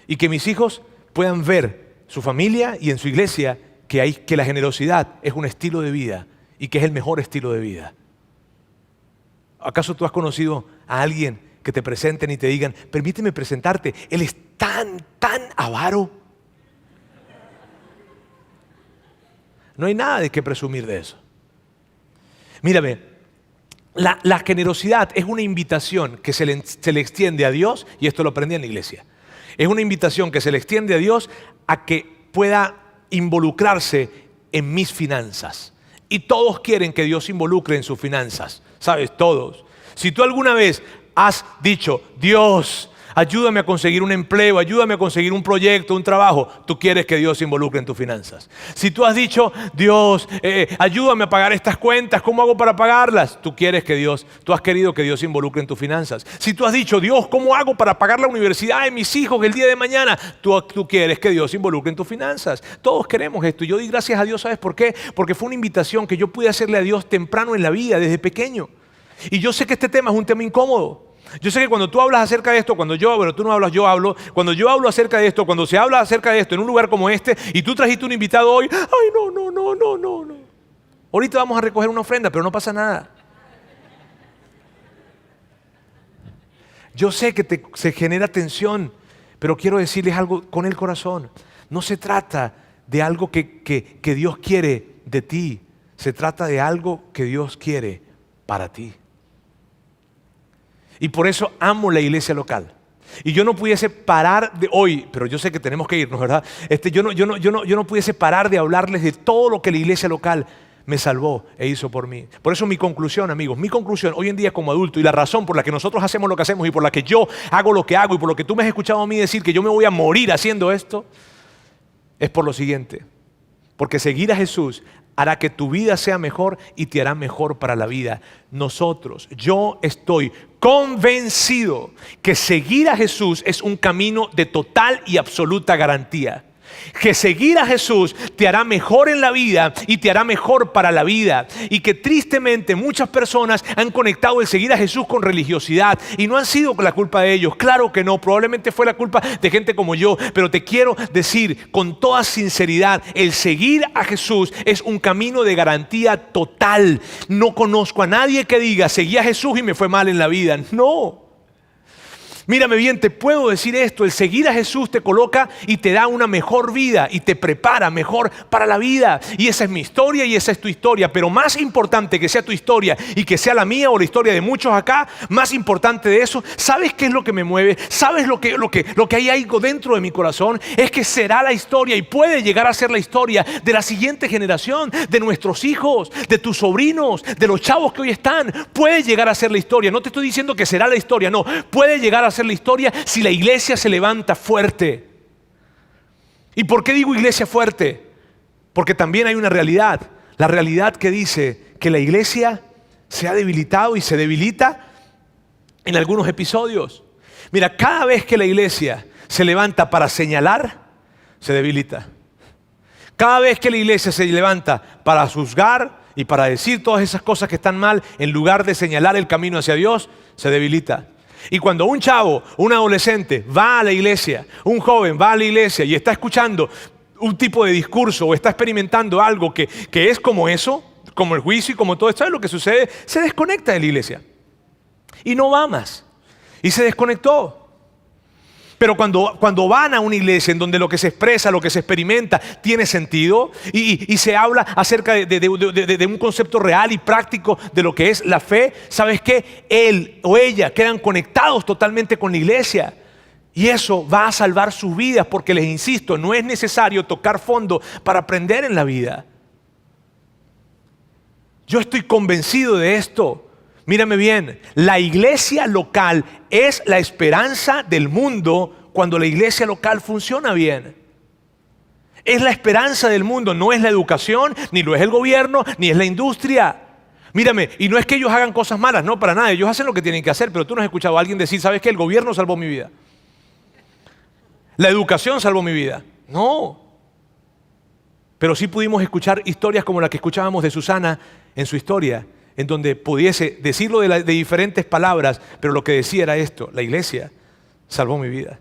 Y que mis hijos puedan ver su familia y en su iglesia que la generosidad es un estilo de vida y que es el mejor estilo de vida. ¿Acaso tú has conocido a alguien que te presenten y te digan, permíteme presentarte, él es tan avaro? No hay nada de qué presumir de eso. Mírame, la generosidad es una invitación que se le extiende a Dios, y esto lo aprendí en la iglesia. Es una invitación que se le extiende a Dios a que pueda involucrarse en mis finanzas. Y todos quieren que Dios se involucre en sus finanzas, ¿sabes? Todos. Si tú alguna vez has dicho, Dios, ayúdame a conseguir un empleo, ayúdame a conseguir un proyecto, un trabajo, tú quieres que Dios se involucre en tus finanzas. Si tú has dicho, Dios, ayúdame a pagar estas cuentas, ¿cómo hago para pagarlas? Tú has querido que Dios se involucre en tus finanzas. Si tú has dicho, Dios, ¿cómo hago para pagar la universidad de mis hijos el día de mañana? Tú quieres que Dios se involucre en tus finanzas. Todos queremos esto. Y yo doy gracias a Dios, ¿sabes por qué? Porque fue una invitación que yo pude hacerle a Dios temprano en la vida, desde pequeño. Y yo sé que este tema es un tema incómodo. Yo sé que cuando tú hablas acerca de esto, tú no hablas, yo hablo. Cuando yo hablo acerca de esto, cuando se habla acerca de esto en un lugar como este y tú trajiste un invitado hoy, ay, no. Ahorita vamos a recoger una ofrenda, pero no pasa nada. Yo sé que se genera tensión, pero quiero decirles algo con el corazón. No se trata de algo que Dios quiere de ti, se trata de algo que Dios quiere para ti. Y por eso amo la iglesia local. Y yo no pudiese parar de hoy, pero yo sé que tenemos que irnos, ¿verdad? Yo no pudiese parar de hablarles de todo lo que la iglesia local me salvó e hizo por mí. Por eso mi conclusión, amigos, hoy en día como adulto, y la razón por la que nosotros hacemos lo que hacemos y por la que yo hago lo que hago y por lo que tú me has escuchado a mí decir que yo me voy a morir haciendo esto, es por lo siguiente. Porque seguir a Jesús hará que tu vida sea mejor y te hará mejor para la vida. Yo estoy convencido que seguir a Jesús es un camino de total y absoluta garantía. Que seguir a Jesús te hará mejor en la vida y te hará mejor para la vida. Y que tristemente muchas personas han conectado el seguir a Jesús con religiosidad. Y no han sido la culpa de ellos. Claro que no, probablemente fue la culpa de gente como yo. Pero te quiero decir con toda sinceridad, el seguir a Jesús es un camino de garantía total. No conozco a nadie que diga, seguí a Jesús y me fue mal en la vida. No. Mírame bien, te puedo decir esto, el seguir a Jesús te coloca y te da una mejor vida y te prepara mejor para la vida. Y esa es mi historia y esa es tu historia, pero más importante que sea tu historia y que sea la mía o la historia de muchos acá, más importante de eso, ¿sabes qué es lo que me mueve? ¿Sabes lo que hay algo dentro de mi corazón? Es que será la historia y puede llegar a ser la historia de la siguiente generación, de nuestros hijos, de tus sobrinos, de los chavos que hoy están. Puede llegar a ser la historia, no te estoy diciendo que será la historia, no, puede llegar a ser la historia si la iglesia se levanta fuerte. ¿Y por qué digo iglesia fuerte? Porque también hay una realidad, la realidad que dice que la iglesia se ha debilitado y se debilita en algunos episodios. Mira, cada vez que la iglesia se levanta para señalar, se debilita. Cada vez que la iglesia se levanta para juzgar y para decir todas esas cosas que están mal, en lugar de señalar el camino hacia Dios, se debilita. Y cuando un chavo, un adolescente va a la iglesia, un joven va a la iglesia y está escuchando un tipo de discurso o está experimentando algo que es como eso, como el juicio y como todo esto, ¿sabes lo que sucede? Se desconecta de la iglesia y no va más. Y se desconectó. Pero cuando van a una iglesia en donde lo que se expresa, lo que se experimenta tiene sentido y se habla acerca de un concepto real y práctico de lo que es la fe, ¿sabes qué? Él o ella quedan conectados totalmente con la iglesia. Y eso va a salvar sus vidas porque les insisto, no es necesario tocar fondo para aprender en la vida. Yo estoy convencido de esto. Mírame bien, la iglesia local es la esperanza del mundo cuando la iglesia local funciona bien. Es la esperanza del mundo, no es la educación, ni lo es el gobierno, ni es la industria. Mírame, y no es que ellos hagan cosas malas, no, para nada, ellos hacen lo que tienen que hacer, pero tú no has escuchado a alguien decir, ¿sabes qué? El gobierno salvó mi vida. La educación salvó mi vida. No. Pero sí pudimos escuchar historias como la que escuchábamos de Susana en su historia, en donde pudiese decirlo de diferentes palabras, pero lo que decía era esto: la iglesia salvó mi vida.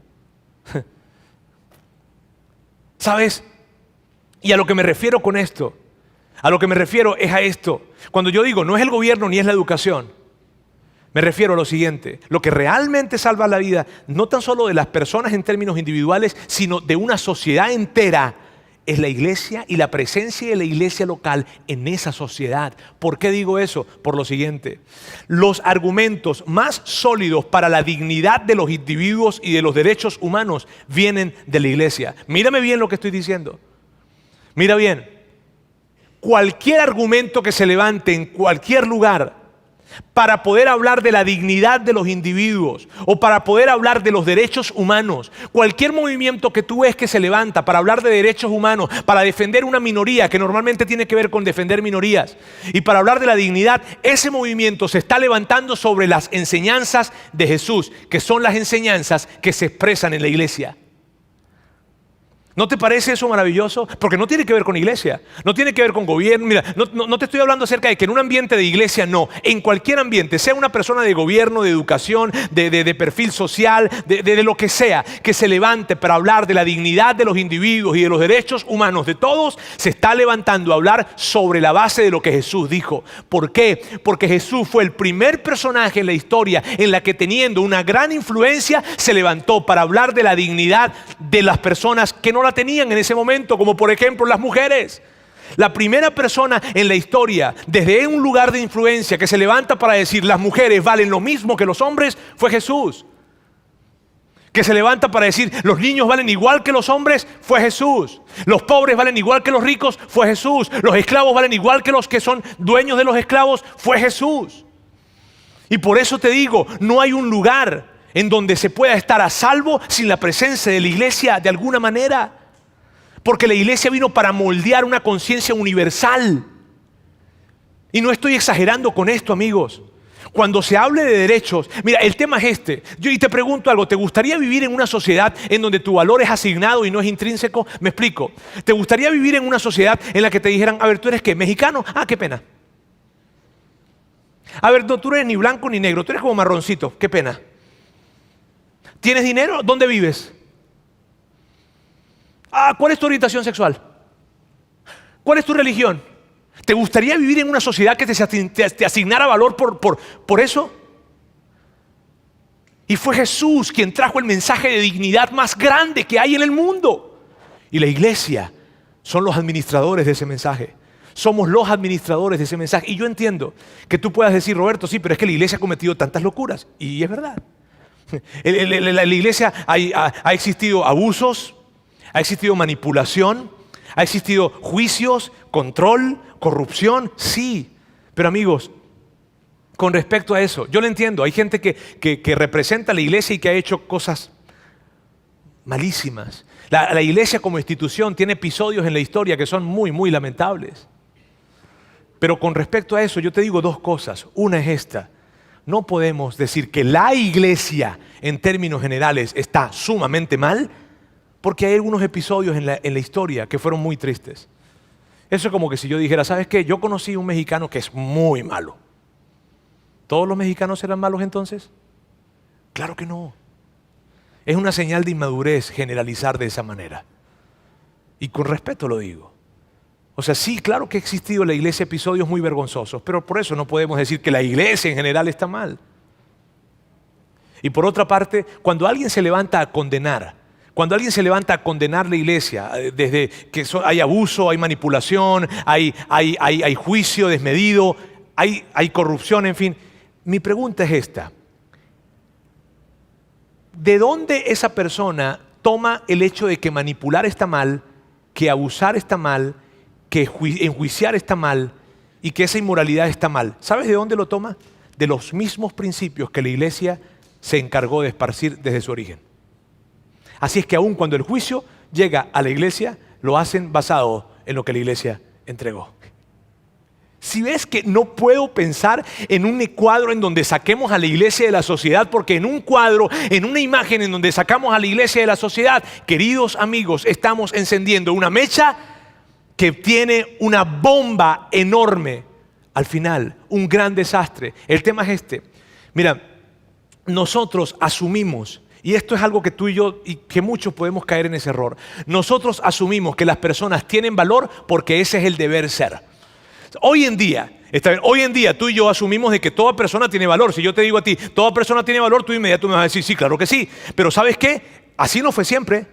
¿Sabes? Y a lo que me refiero con esto, a lo que me refiero es a esto. Cuando yo digo no es el gobierno ni es la educación, me refiero a lo siguiente: lo que realmente salva la vida, no tan solo de las personas en términos individuales, sino de una sociedad entera, es la iglesia y la presencia de la iglesia local en esa sociedad. ¿Por qué digo eso? Por lo siguiente: los argumentos más sólidos para la dignidad de los individuos y de los derechos humanos vienen de la iglesia. Mírame bien lo que estoy diciendo. Mira bien, cualquier argumento que se levante en cualquier lugar para poder hablar de la dignidad de los individuos o para poder hablar de los derechos humanos, cualquier movimiento que tú ves que se levanta para hablar de derechos humanos, para defender una minoría que normalmente tiene que ver con defender minorías y para hablar de la dignidad, ese movimiento se está levantando sobre las enseñanzas de Jesús, que son las enseñanzas que se expresan en la iglesia. ¿No te parece eso maravilloso? Porque no tiene que ver con iglesia, no tiene que ver con gobierno. Mira, no te estoy hablando acerca de que en un ambiente de iglesia, no. En cualquier ambiente, sea una persona de gobierno, de educación, de perfil social, de lo que sea, que se levante para hablar de la dignidad de los individuos y de los derechos humanos de todos, se está levantando a hablar sobre la base de lo que Jesús dijo. ¿Por qué? Porque Jesús fue el primer personaje en la historia en la que, teniendo una gran influencia, se levantó para hablar de la dignidad de las personas que no la tenían en ese momento, como por ejemplo las mujeres. La primera persona en la historia, desde un lugar de influencia, que se levanta para decir las mujeres valen lo mismo que los hombres, fue Jesús. Que se levanta para decir los niños valen igual que los hombres, fue Jesús. Los pobres valen igual que los ricos, fue Jesús. Los esclavos valen igual que los que son dueños de los esclavos, fue Jesús. Y por eso te digo, no hay un lugar en donde se pueda estar a salvo sin la presencia de la iglesia de alguna manera. Porque la iglesia vino para moldear una conciencia universal. Y no estoy exagerando con esto, amigos. Cuando se hable de derechos, mira, el tema es este. Y te pregunto algo: ¿te gustaría vivir en una sociedad en donde tu valor es asignado y no es intrínseco? Me explico. ¿Te gustaría vivir en una sociedad en la que te dijeran, a ver, ¿tú eres qué? ¿Mexicano? Ah, qué pena. A ver, no, tú eres ni blanco ni negro, tú eres como marroncito, qué pena. ¿Tienes dinero? ¿Dónde vives? ¿Cuál es tu orientación sexual? ¿Cuál es tu religión? ¿Te gustaría vivir en una sociedad que te asignara valor por eso? Y fue Jesús quien trajo el mensaje de dignidad más grande que hay en el mundo. Y la iglesia son los administradores de ese mensaje. Somos los administradores de ese mensaje. Y yo entiendo que tú puedas decir, Roberto, sí, pero es que la iglesia ha cometido tantas locuras. Y es verdad. En la iglesia ha existido abusos, ha existido manipulación, ha existido juicios, control, corrupción, sí. Pero amigos, con respecto a eso, yo lo entiendo. Hay gente que representa a la iglesia y que ha hecho cosas malísimas. La iglesia como institución tiene episodios en la historia que son muy, muy lamentables. Pero con respecto a eso, yo te digo dos cosas. Una es esta. No podemos decir que la iglesia, en términos generales, está sumamente mal, porque hay algunos episodios en la historia que fueron muy tristes. Eso es como que si yo dijera, ¿sabes qué? Yo conocí un mexicano que es muy malo. ¿Todos los mexicanos eran malos entonces? Claro que no. Es una señal de inmadurez generalizar de esa manera. Y con respeto lo digo. O sea, sí, claro que ha existido en la iglesia episodios muy vergonzosos, pero por eso no podemos decir que la iglesia en general está mal. Y por otra parte, cuando alguien se levanta a condenar, la iglesia, desde que hay abuso, hay manipulación, hay juicio desmedido, hay corrupción, en fin, mi pregunta es esta. ¿De dónde esa persona toma el hecho de que manipular está mal, que abusar está mal, que enjuiciar está mal y que esa inmoralidad está mal? ¿Sabes de dónde lo toma? De los mismos principios que la iglesia se encargó de esparcir desde su origen. Así es que aun cuando el juicio llega a la iglesia, lo hacen basado en lo que la iglesia entregó. Si ves que no puedo pensar en un cuadro en donde saquemos a la iglesia de la sociedad, porque en un cuadro, en una imagen en donde sacamos a la iglesia de la sociedad, queridos amigos, estamos encendiendo una mecha que tiene una bomba enorme al final, un gran desastre. El tema es este. Mira, nosotros asumimos, y esto es algo que tú y yo, y que muchos podemos caer en ese error. Nosotros asumimos que las personas tienen valor porque ese es el deber ser. Hoy en día tú y yo asumimos de que toda persona tiene valor. Si yo te digo a ti, toda persona tiene valor, tú inmediatamente me vas a decir, sí, claro que sí. Pero ¿sabes qué? Así no fue siempre.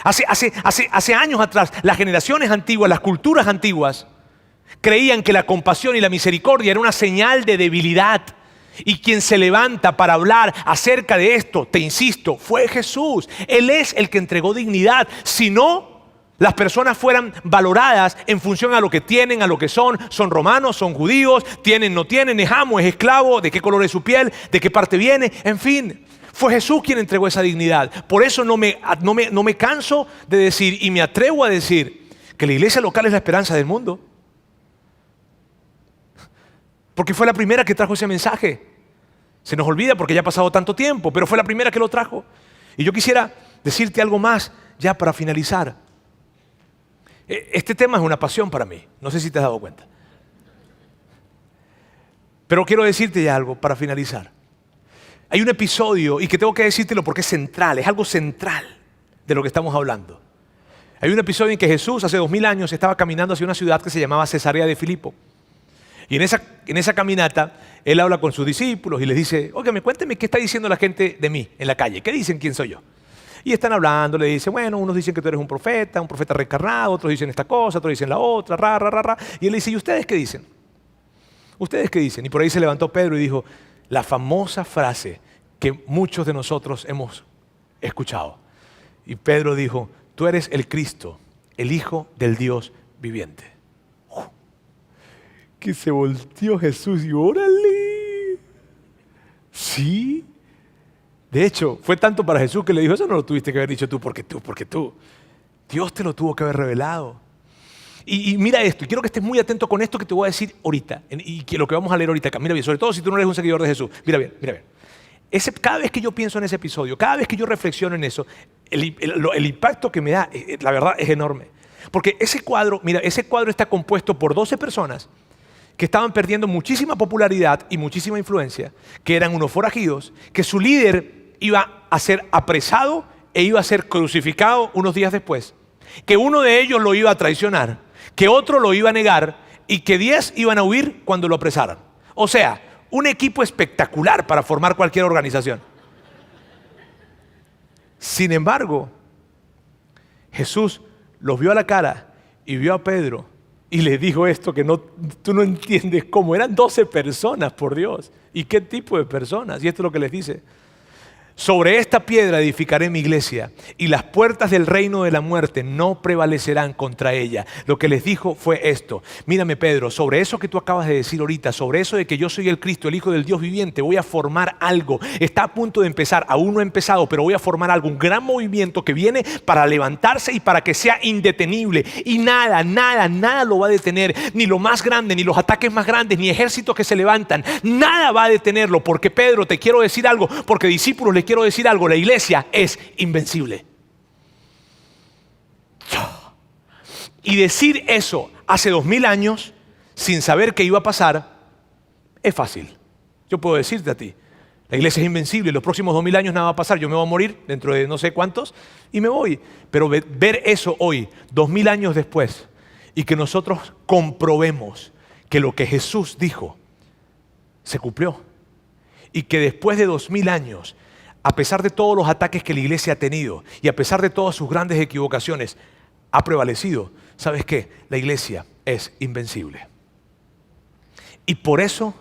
Hace años atrás, las generaciones antiguas, las culturas antiguas, creían que la compasión y la misericordia era una señal de debilidad. Y quien se levanta para hablar acerca de esto, te insisto, fue Jesús. Él es el que entregó dignidad. Si no, las personas fueran valoradas en función a lo que tienen, a lo que son romanos, son judíos, tienen, no tienen, es amo, es esclavo, de qué color es su piel, de qué parte viene, en fin. Fue Jesús quien entregó esa dignidad. Por eso no me canso de decir y me atrevo a decir que la iglesia local es la esperanza del mundo. Porque fue la primera que trajo ese mensaje. Se nos olvida porque ya ha pasado tanto tiempo, pero fue la primera que lo trajo. Y yo quisiera decirte algo más ya para finalizar. Este tema es una pasión para mí, no sé si te has dado cuenta. Pero quiero decirte ya algo para finalizar. Hay un episodio, y que tengo que decírtelo porque es central, es algo central de lo que estamos hablando. Hay un episodio en que Jesús hace 2000 años estaba caminando hacia una ciudad que se llamaba Cesarea de Filipo. Y en esa caminata, él habla con sus discípulos y les dice, óigame, cuénteme qué está diciendo la gente de mí en la calle. ¿Qué dicen quién soy yo? Y están hablando, le dicen, bueno, unos dicen que tú eres un profeta reencarnado, otros dicen esta cosa, otros dicen la otra, Y él dice, ¿y ustedes qué dicen? ¿Ustedes qué dicen? Y por ahí se levantó Pedro y dijo, la famosa frase que muchos de nosotros hemos escuchado. Y Pedro dijo, tú eres el Cristo, el Hijo del Dios viviente. Que se volteó Jesús y órale. Sí. De hecho, fue tanto para Jesús que le dijo, eso no lo tuviste que haber dicho tú, porque tú. Dios te lo tuvo que haber revelado. Y mira esto, y quiero que estés muy atento con esto que te voy a decir ahorita, y que lo que vamos a leer ahorita acá. Mira bien, sobre todo si tú no eres un seguidor de Jesús. Mira bien. Cada vez que yo pienso en ese episodio, cada vez que yo reflexiono en eso, el impacto que me da, la verdad, es enorme. Porque ese cuadro está compuesto por 12 personas que estaban perdiendo muchísima popularidad y muchísima influencia, que eran unos forajidos, que su líder iba a ser apresado e iba a ser crucificado unos días después, que uno de ellos lo iba a traicionar, que otro lo iba a negar y que 10 iban a huir cuando lo apresaran. O sea, un equipo espectacular para formar cualquier organización. Sin embargo, Jesús los vio a la cara y vio a Pedro y le dijo esto que tú no entiendes cómo. Eran 12 personas, por Dios. ¿Y qué tipo de personas? Y esto es lo que les dice. Sobre esta piedra edificaré mi iglesia y las puertas del reino de la muerte no prevalecerán contra ella. Lo que les dijo fue esto: mírame, Pedro, sobre eso que tú acabas de decir ahorita, sobre eso de que yo soy el Cristo, el Hijo del Dios viviente, voy a formar algo. Está a punto de empezar, aún no ha empezado, pero voy a formar algo, un gran movimiento que viene para levantarse y para que sea indetenible. Y nada lo va a detener, ni lo más grande, ni los ataques más grandes, ni ejércitos que se levantan. Nada va a detenerlo, porque Pedro, te quiero decir algo, porque discípulos, les quiero decir algo, la iglesia es invencible. Y decir eso hace 2000 años, sin saber qué iba a pasar, es fácil. Yo puedo decirte a ti, la iglesia es invencible, los próximos 2000 años nada va a pasar, yo me voy a morir dentro de no sé cuántos y me voy. Pero ver eso hoy, 2000 años después, y que nosotros comprobemos que lo que Jesús dijo se cumplió, y que después de 2000 años, a pesar de todos los ataques que la iglesia ha tenido y a pesar de todas sus grandes equivocaciones, ha prevalecido. ¿Sabes qué? La iglesia es invencible. Y por eso,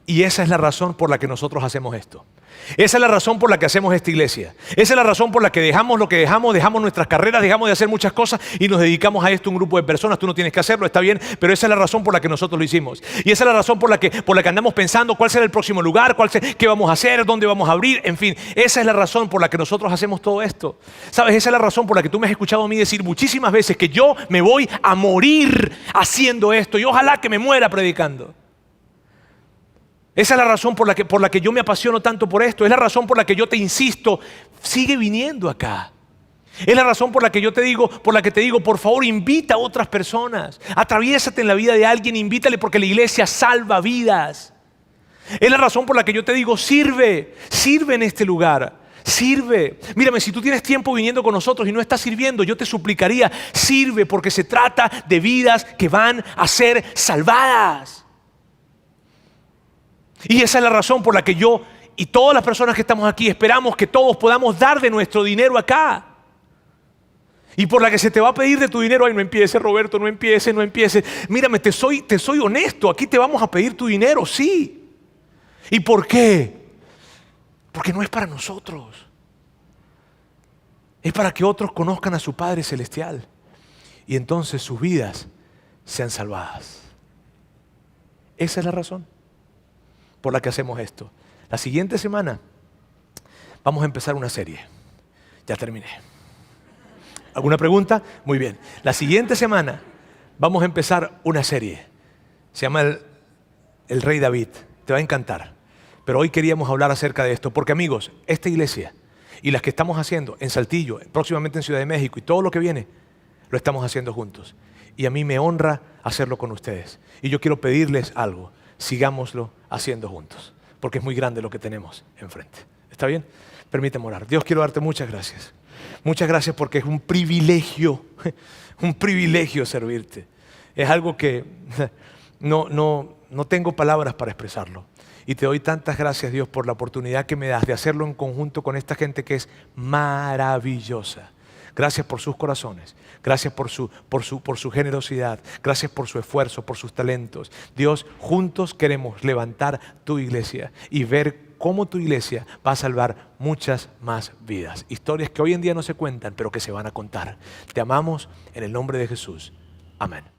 y esa es la razón por la que nosotros hacemos esto. Esa es la razón por la que hacemos esta iglesia. Esa es la razón por la que dejamos lo que dejamos nuestras carreras, dejamos de hacer muchas cosas y nos dedicamos a esto, un grupo de personas. Tú no tienes que hacerlo, está bien, pero esa es la razón por la que nosotros lo hicimos. Y esa es la razón por la que andamos pensando cuál será el próximo lugar, qué vamos a hacer, dónde vamos a abrir, en fin. Esa es la razón por la que nosotros hacemos todo esto. ¿Sabes? Esa es la razón por la que tú me has escuchado a mí decir muchísimas veces que yo me voy a morir haciendo esto y ojalá que me muera predicando. Esa es la razón por la que yo me apasiono tanto por esto. Es la razón por la que yo te insisto, sigue viniendo acá. Es la razón por la que te digo, por favor, invita a otras personas. Atraviésate en la vida de alguien, invítale, porque la iglesia salva vidas. Es la razón por la que yo te digo, sirve en este lugar. Sirve. Mírame, si tú tienes tiempo viniendo con nosotros y no estás sirviendo, yo te suplicaría, sirve, porque se trata de vidas que van a ser salvadas. Y esa es la razón por la que yo y todas las personas que estamos aquí esperamos que todos podamos dar de nuestro dinero acá. Y por la que se te va a pedir de tu dinero, ay, no empieces, Roberto, no empieces. Mírame, te soy honesto, aquí te vamos a pedir tu dinero, sí. ¿Y por qué? Porque no es para nosotros. Es para que otros conozcan a su Padre Celestial y entonces sus vidas sean salvadas. Esa es la razón por la que hacemos esto. La siguiente semana vamos a empezar una serie. Ya terminé. ¿Alguna pregunta? Muy bien. La siguiente semana vamos a empezar una serie. Se llama el Rey David. Te va a encantar. Pero hoy queríamos hablar acerca de esto. Porque, amigos, esta iglesia y las que estamos haciendo en Saltillo, próximamente en Ciudad de México y todo lo que viene, lo estamos haciendo juntos. Y a mí me honra hacerlo con ustedes. Y yo quiero pedirles algo. Sigámoslo haciendo juntos, porque es muy grande lo que tenemos enfrente. ¿Está bien? Permíteme orar. Dios, quiero darte muchas gracias. Muchas gracias porque es un privilegio servirte. Es algo que no tengo palabras para expresarlo. Y te doy tantas gracias, Dios, por la oportunidad que me das de hacerlo en conjunto con esta gente que es maravillosa. Gracias por sus corazones, gracias por su generosidad, gracias por su esfuerzo, por sus talentos. Dios, juntos queremos levantar tu iglesia y ver cómo tu iglesia va a salvar muchas más vidas. Historias que hoy en día no se cuentan, pero que se van a contar. Te amamos en el nombre de Jesús. Amén.